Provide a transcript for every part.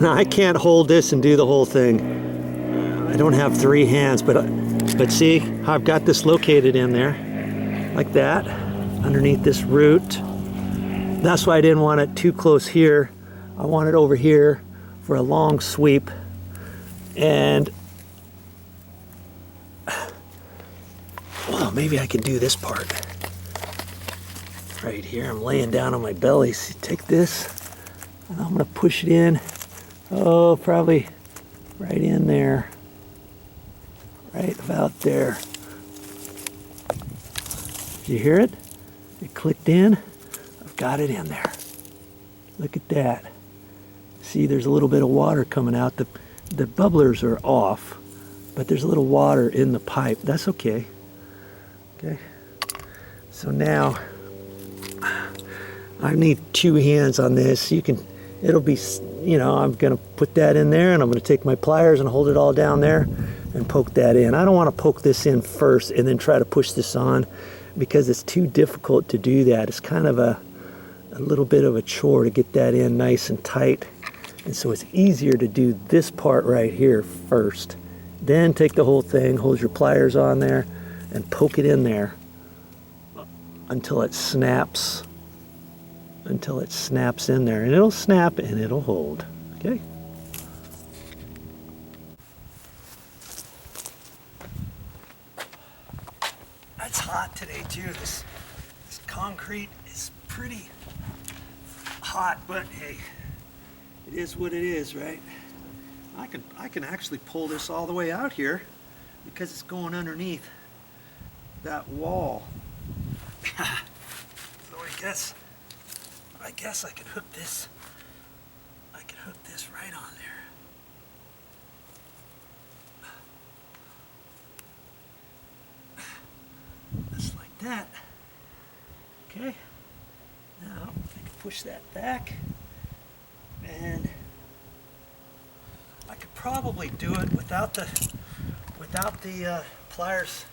Now I can't hold this and do the whole thing. I don't have 3 hands, but see how I've got this located in there, like that, underneath this root. That's why I didn't want it too close here. I want it over here for a long sweep. And well, maybe I can do this part right here. I'm laying down on my belly. So take this, and I'm gonna push it in. Oh, probably right in there, right about there. Did you hear it? It clicked in. I've got it in there. Look at that. See, there's a little bit of water coming out. The bubblers are off, but there's a little water in the pipe. That's okay. Okay. So now I need 2 hands on this. It'll be, you know, I'm gonna put that in there, and I'm gonna take my pliers and hold it all down there and poke that in. I don't want to poke this in first and then try to push this on, because it's too difficult to do that. It's kind of a little bit of a chore to get that in nice and tight. And so it's easier to do this part right here first. Then take the whole thing, hold your pliers on there, and poke it in there until it snaps. Until it snaps in there. And it'll snap and it'll hold. Okay? It's hot today too. This concrete is pretty hot, but hey, it is what it is, right? I can actually pull this all the way out here because it's going underneath that wall. So I guess I could hook this. I could hook this right on there. Just like that. Okay. Now I can push that back, and I could probably do it without the pliers.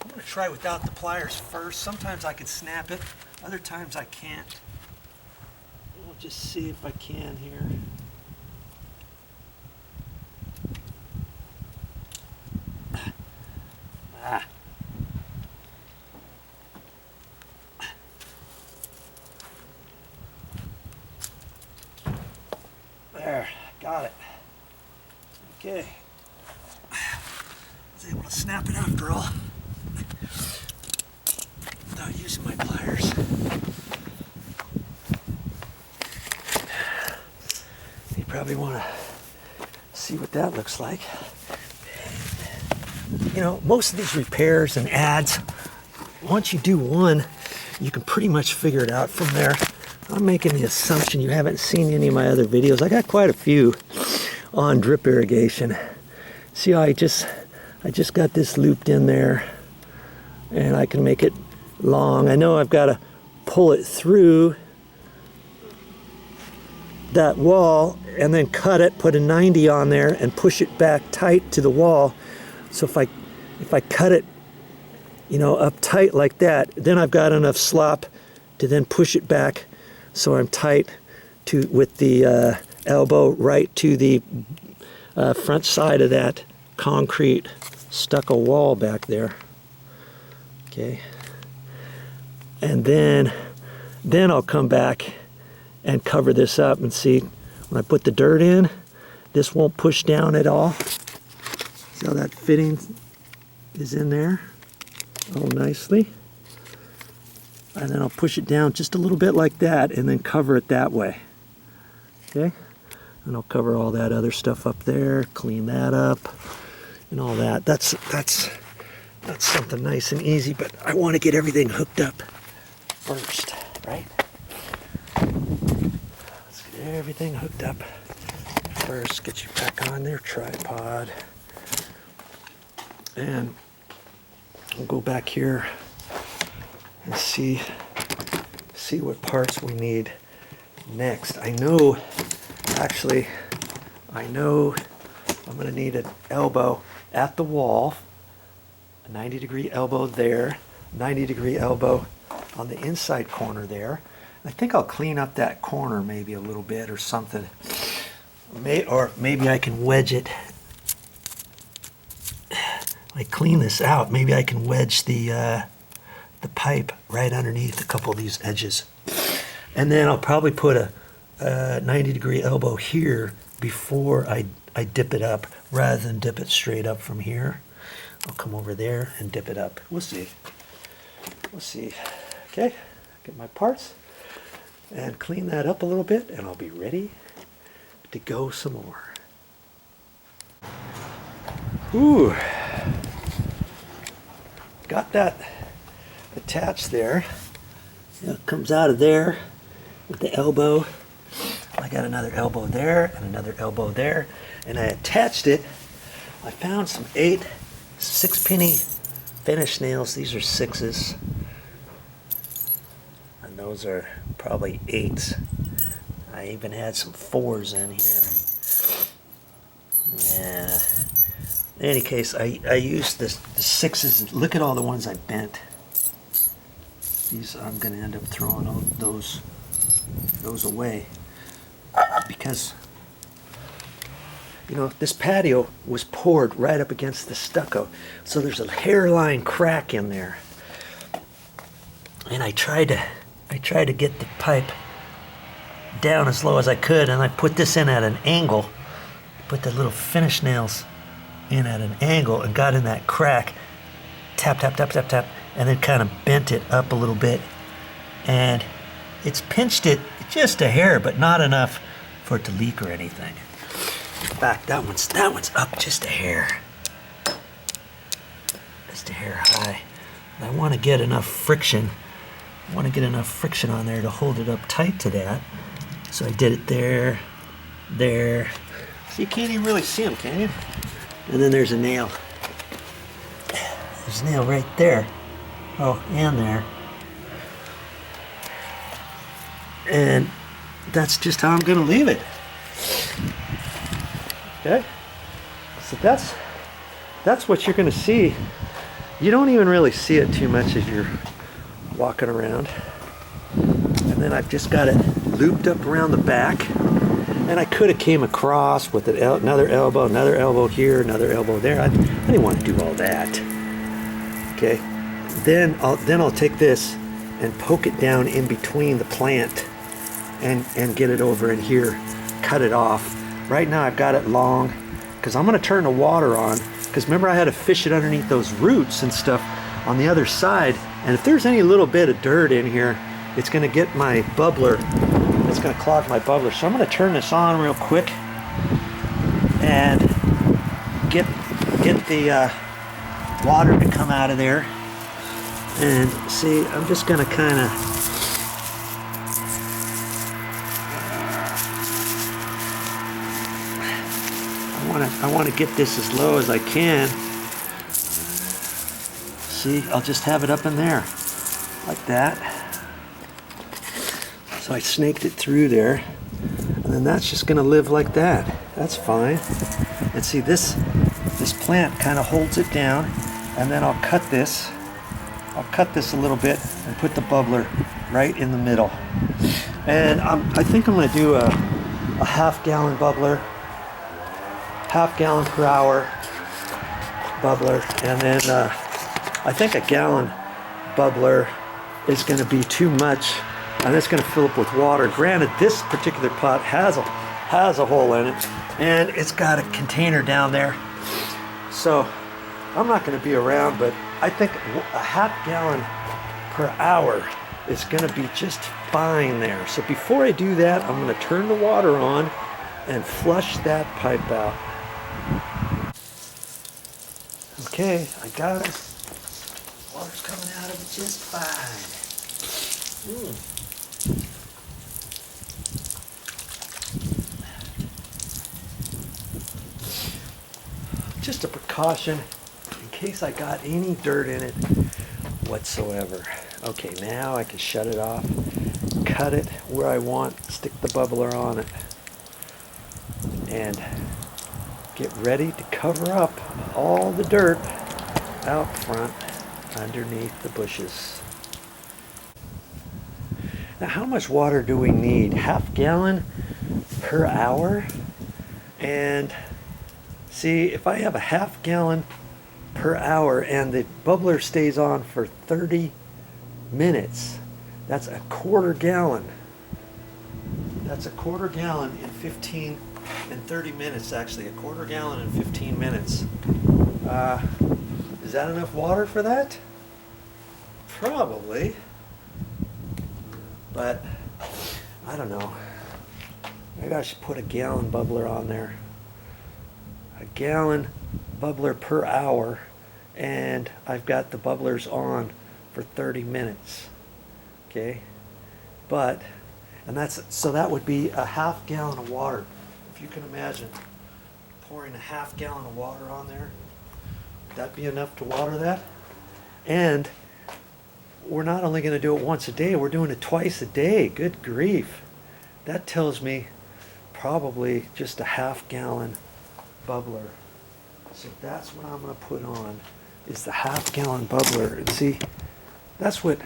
I'm going to try without the pliers first. Sometimes I can snap it, other times I can't. We'll just see if I can here. There, got it. Okay. I was able to snap it after all without using my pliers. You probably want to see what that looks like. You know, most of these repairs and ads, once you do one, you can pretty much figure it out from there. I'm making the assumption you haven't seen any of my other videos. I got quite a few on drip irrigation. See how I just got this looped in there, and I can make it long. I know I've got to pull it through that wall and then cut it, put a 90 on there and push it back tight to the wall. So if I cut it, you know, up tight like that, then I've got enough slop to then push it back so I'm tight to with the elbow right to the front side of that concrete stucco wall back there. Okay. And then I'll come back and cover this up, and see when I put the dirt in, this won't push down at all. See how that fitting is in there all nicely. And then I'll push it down just a little bit like that, and then cover it that way. Okay? And I'll cover all that other stuff up there, clean that up, and all that. That's something nice and easy, but I want to get everything hooked up first, right? Let's get everything hooked up first. Get you back on their tripod. And we'll go back here and see what parts we need next. I know I'm going to need an elbow at the wall, a 90-degree elbow there, 90-degree elbow on the inside corner there. I think I'll clean up that corner maybe a little bit or something. Or maybe I can wedge it. I clean this out. Maybe I can wedge the pipe right underneath a couple of these edges. And then I'll probably put a 90-degree elbow here before I dip it up, rather than dip it straight up from here. I'll come over there and dip it up. We'll see. We'll see. Okay, get my parts and clean that up a little bit, and I'll be ready to go some more. Ooh, got that attached there. It comes out of there with the elbow. I got another elbow there and another elbow there, and I attached it. I found some 6-penny finish nails. These are 6s, and those are probably 8s. I even had some 4s in here. Yeah. In any case, I used the 6s. Look at all the ones I bent. These, I'm going to end up throwing all those away, because you know, this patio was poured right up against the stucco, so there's a hairline crack in there. And I tried to get the pipe down as low as I could, and I put this in at an angle, put the little finish nails in at an angle, and got in that crack, tap, tap, tap, tap, tap, and then kind of bent it up a little bit, and it's pinched it just a hair, but not enough for it to leak or anything. In fact, that one's up just a hair, just a hair high. And I want to get enough friction. I want to get enough friction on there to hold it up tight to that. So I did it there, there. So you can't even really see them, can you? And then there's a nail. There's a nail right there. Oh, and there. And that's just how I'm going to leave it. Okay? So that's what you're going to see. You don't even really see it too much as you're walking around. And then I've just got it looped up around the back. And I could have came across with another elbow here, another elbow there. I didn't want to do all that. Okay? Then I'll take this and poke it down in between the plant and get it over in here, cut it off. Right now I've got it long because I'm going to turn the water on, because remember I had to fish it underneath those roots and stuff on the other side, and if there's any little bit of dirt in here, it's going to get my bubbler, it's going to clog my bubbler. So I'm going to turn this on real quick and get the water to come out of there. And see, I'm just going to kind of I want to get this as low as I can. See, I'll just have it up in there like that. So I snaked it through there, and then that's just going to live like that. That's fine. And see, this plant kind of holds it down, and then I'll cut this a little bit and put the bubbler right in the middle. And I think I'm going to do a half-gallon bubbler, half-gallon per hour bubbler, and then I think a gallon bubbler is going to be too much, and it's going to fill up with water. Granted, this particular pot has a hole in it, and it's got a container down there, so I'm not going to be around, but I think a half-gallon per hour is going to be just fine there. So before I do that, I'm going to turn the water on and flush that pipe out. Okay, I got it. Water's coming out of it just fine. Just a precaution in case I got any dirt in it whatsoever. Okay, now I can shut it off, cut it where I want, stick the bubbler on it, and get ready to cover up all the dirt out front underneath the bushes. Now, how much water do we need? Half gallon per hour? And see, if I have a ½ gallon per hour and the bubbler stays on for 30 minutes, that's a quarter gallon. That's a quarter gallon in 30 minutes, actually. A quarter gallon in 15 minutes. Is that enough water for that? Probably. But I don't know. Maybe I should put a gallon bubbler on there. A gallon bubbler per hour, and I've got the bubblers on for 30 minutes. Okay? So that would be a ½ gallon of water. If you can imagine pouring a ½ gallon of water on there, would that be enough to water that? And we're not only going to do it once a day, we're doing it twice a day. Good grief. That tells me probably just a ½ gallon bubbler. So that's what I'm going to put on, is the ½ gallon bubbler. And see, that's what,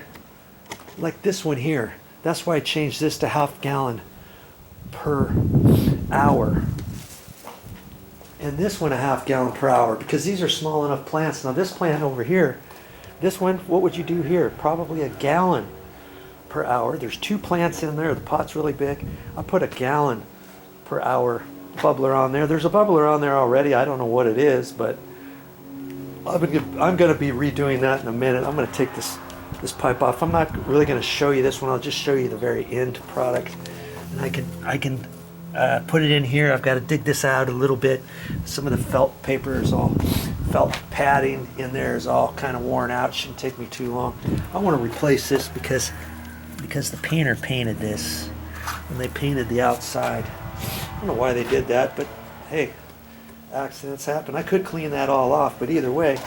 like this one here, that's why I changed this to ½ gallon per hour. And this one a ½ gallon per hour, because these are small enough plants. Now this plant over here, this one, what would you do here? Probably a gallon per hour. There's 2 plants in there. The pot's really big. I'll put a gallon per hour bubbler on there. There's a bubbler on there already. I don't know what it is, but I'm going to be redoing that in a minute. I'm going to take this pipe off. I'm not really going to show you this one. I'll just show you the very end product. And I can put it in here. I've got to dig this out a little bit. Some of the felt paper is all, felt padding in there is all kind of worn out. Shouldn't take me too long. I want to replace this because the painter painted this and they painted the outside. I don't know why they did that, but hey, accidents happen. I could clean that all off, but either way,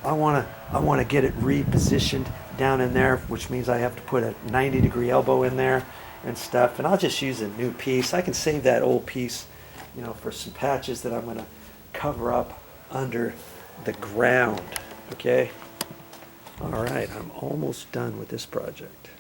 I want to get it repositioned down in there, which means I have to put a 90-degree elbow in there and stuff. And I'll just use a new piece. I can save that old piece, you know, for some patches that I'm going to cover up under the ground. Okay. All right, I'm almost done with this project.